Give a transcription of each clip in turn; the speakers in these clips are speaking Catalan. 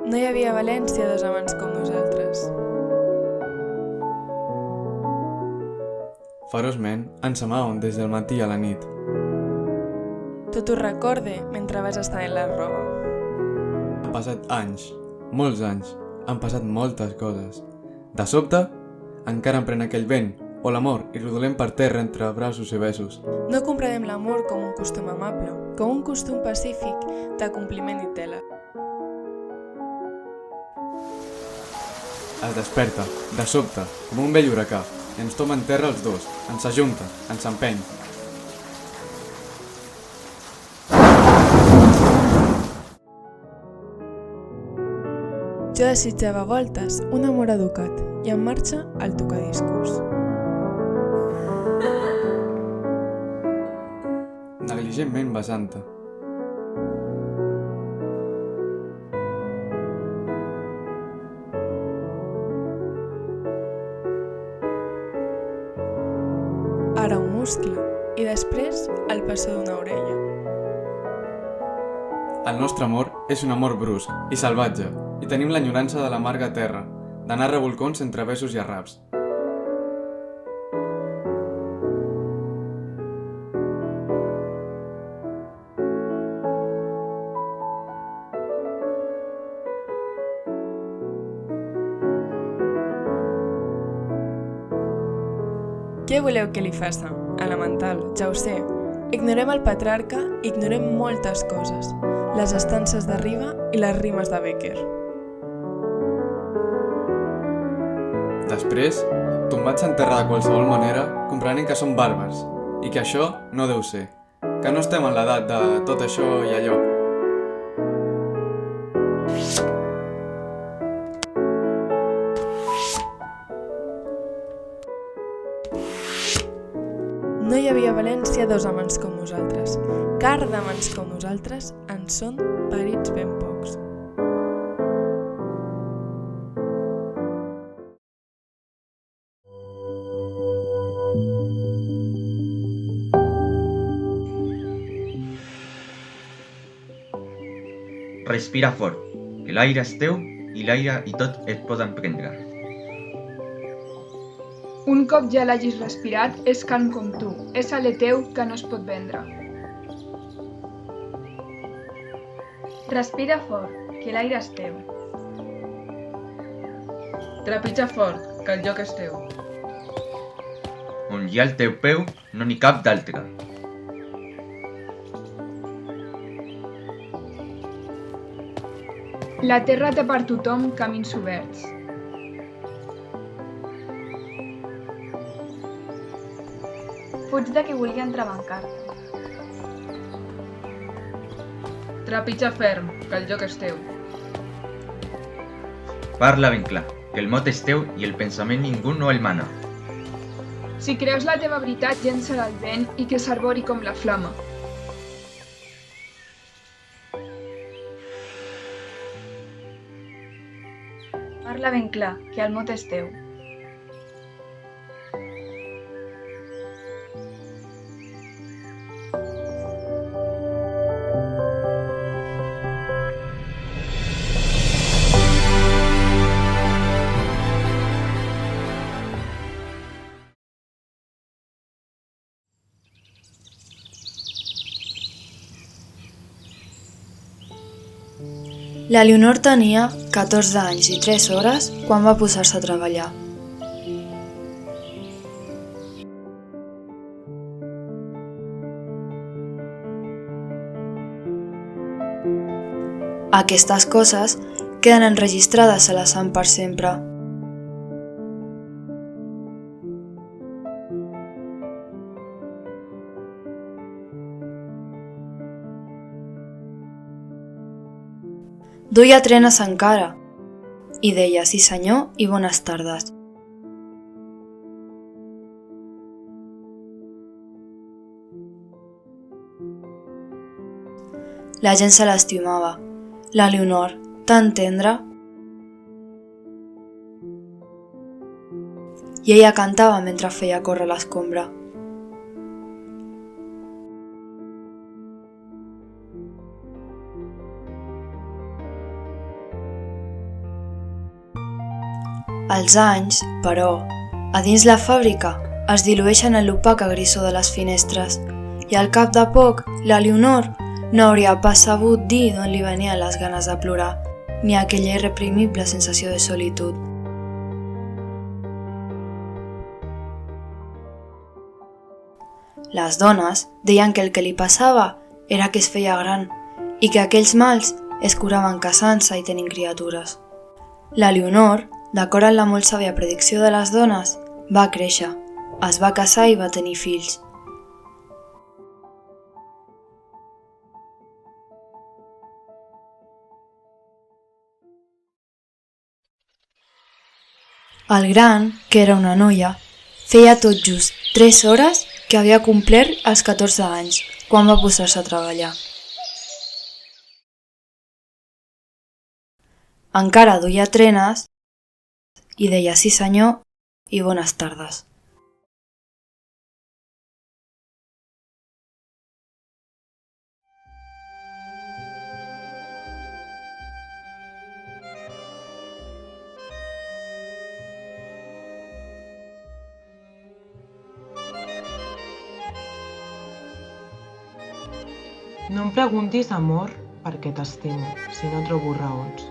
No hi havia a València dos amants com nosaltres. Feroçment ens amàvem des del matí a la nit. Tot ho recorde mentre vas estar en la roba. Han passat anys, molts anys, han passat moltes coses. De sobte, encara em pren aquell vent o l'amor i rodolem per terra entre braços i besos. No comprarem l'amor com un costum amable, com un costum pacífic de compliment i tela. Es desperta, de sobte, com un vell huracà, i ens toma en terra els dos, ens ajunta, ens empeny. Jo desitjava a voltes un amor educat i en marxa al tocadiscos. Negligentment besant-te. Ara un muscle i després el passó d'una orella. El nostre amor és un amor brusc i salvatge, i tenim l'enyorança de l'amarga terra, d'anar a revolcons entre besos i arraps. Què voleu que li faça? Elemental, ja ho sé. Ignorem el patriarca, ignorem moltes coses. Les estances de Riba i les rimes de Becker. Després, tombats en terra de qualsevol manera, comprenem que som bàrbars, i que això no deu ser, que no estem en l'edat de tot això i allò. No hi havia a València dos amants com nosaltres. Car d'amants com nosaltres en són parits ben pocs. Respira fort, que l'aire és teu i l'aire i tot et poden prendre. Un cop ja l'hagis respirat, és calm com tu, és alè teu que no es pot vendre. Respira fort, que l'aire és teu. Trepitja fort, que el lloc és teu. On hi ha el teu peu, no n'hi cap d'altre. La terra té per tothom camins oberts. Fuig de qui vulgui entrebancar-te. Trepitja ferm, que el lloc és teu. Parla ben clar, que el mot és teu i el pensament ningú no el mana. Si creus la teva veritat, llença-la al vent i que s'arbori com la flama. Parla ben clar, que el mot és teu. La Leonor tenia 14 anys i 3 hores quan va posar-se a treballar. Aquestes coses queden enregistrades a la sang per sempre. Duia trenes encara, i deia sí senyor i bones tardes. La gent se l'estimava, la Leonor, tan tendra. I ella cantava mentre feia córrer l'escombra. Els anys, però, a dins la fàbrica es dilueixen en l'opaca grisó de les finestres i al cap de poc la Leonor no hauria pas sabut dir d'on li venien les ganes de plorar ni aquella irreprimible sensació de solitud. Les dones deien que el que li passava era que es feia gran i que aquells mals es curaven casant-se i tenint criatures. La Leonor, d'acord amb la molt sàvia predicció de les dones, va créixer, es va casar i va tenir fills. El gran, que era una noia, feia tot just 3 hores que havia complert els 14 anys, quan va posar-se a treballar. Encara duia trenes i deia sí senyor i bones tardes. No em preguntis, amor, per què t'estimo, si no trobo raons.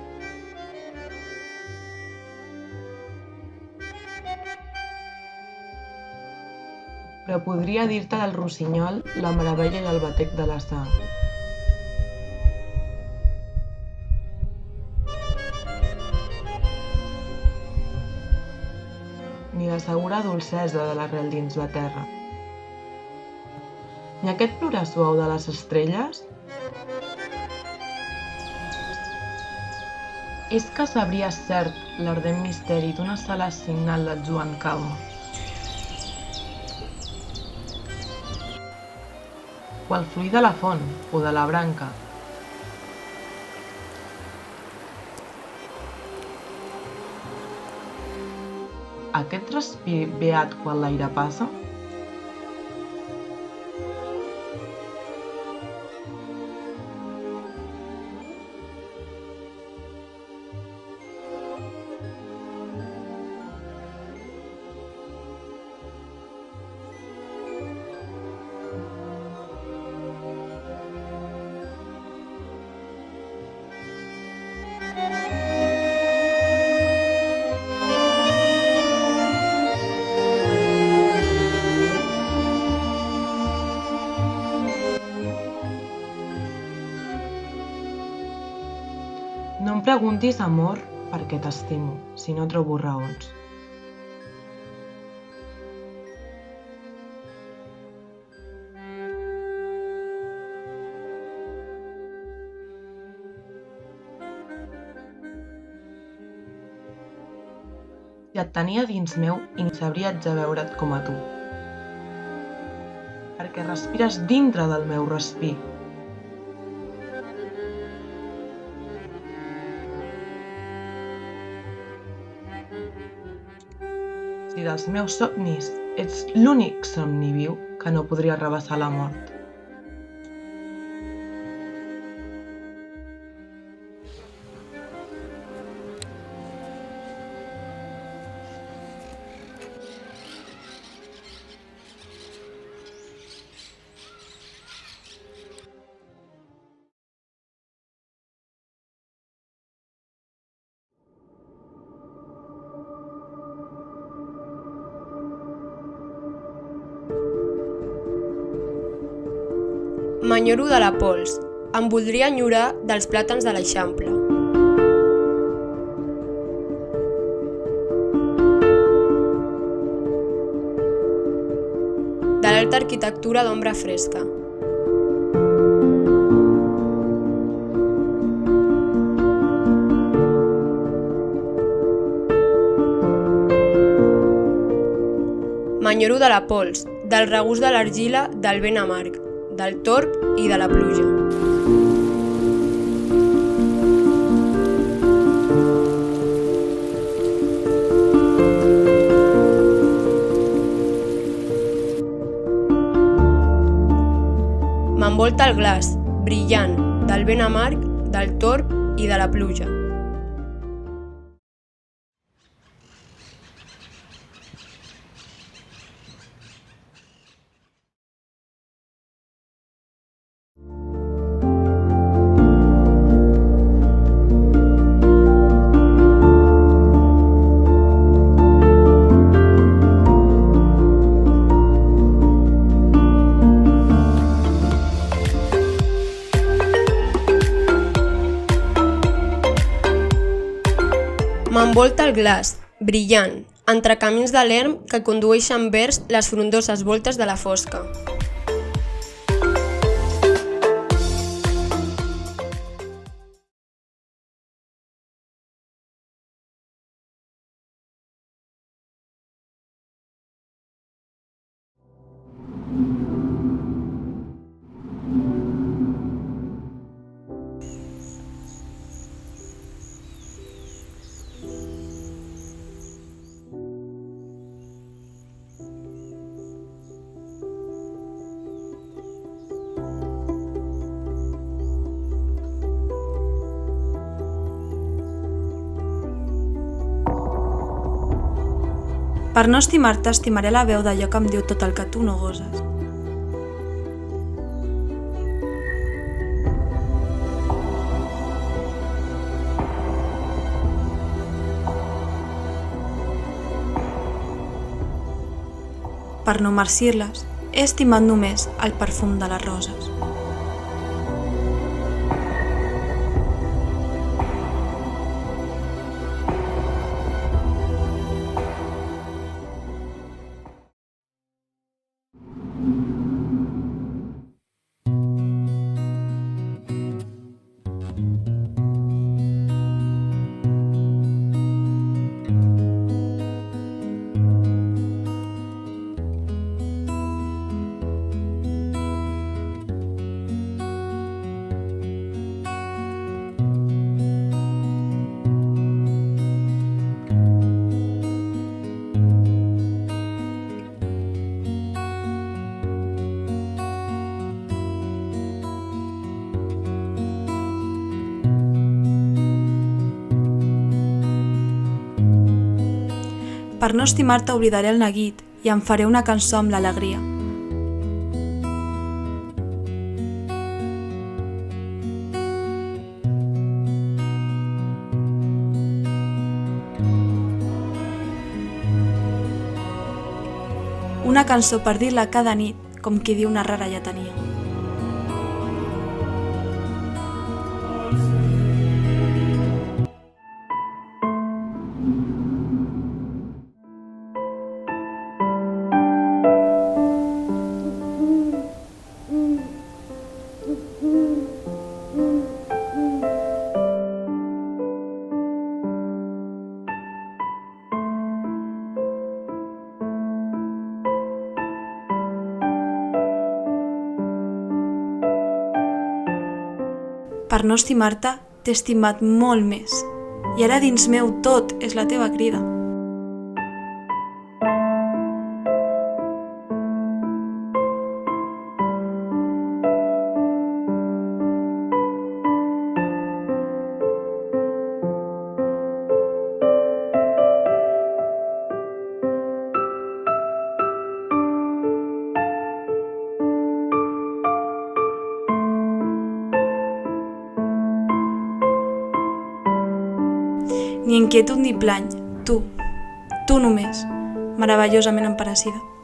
Però podria dir-te del rossinyol, la meravella i el batec de la sang. Ni la segura dolcesa de l'arrel dins la terra. Ni aquest plorar suau de les estrelles? És que sabries cert l'ardent misteri d'una sala signal de Joan Calma. O el fluir de la font, o de la branca. Aquest respir beat quan l'aire passa? No em preguntis, amor, per què t'estimo, si no trobo raons. Si et tenia dins meu i ni sabria ja veure't com a tu. Perquè respires dintre del meu respir. Si dels meus somnis ets l'únic somni viu que no podria arrabassar la mort. M'enyoro de la pols, em voldria enyorar dels plàtans de l'Eixample. De l'alta arquitectura d'ombra fresca. M'enyoro de la pols, del regust de l'argila, del vent amarg, del torb i de la pluja. M'envolta el glaç, brillant, del vent amarg, del torb i de la pluja. Envolta el glaç, brillant, entre camins de l'erm que condueixen vers les frondoses voltes de la fosca. Per no estimar-te, estimaré la veu d'allò que em diu tot el que tu no goses. Per no marcir-les, he estimat només el perfum de les roses. Per no estimar-te oblidaré el neguit i em faré una cançó amb l'alegria. Una cançó per dir-la cada nit, com qui diu una rara lletania. Per no estimar-te, t'he estimat molt més. I ara dins meu tot és la teva crida. Ni inquietud ni plany, tu només, meravellosament emparacida.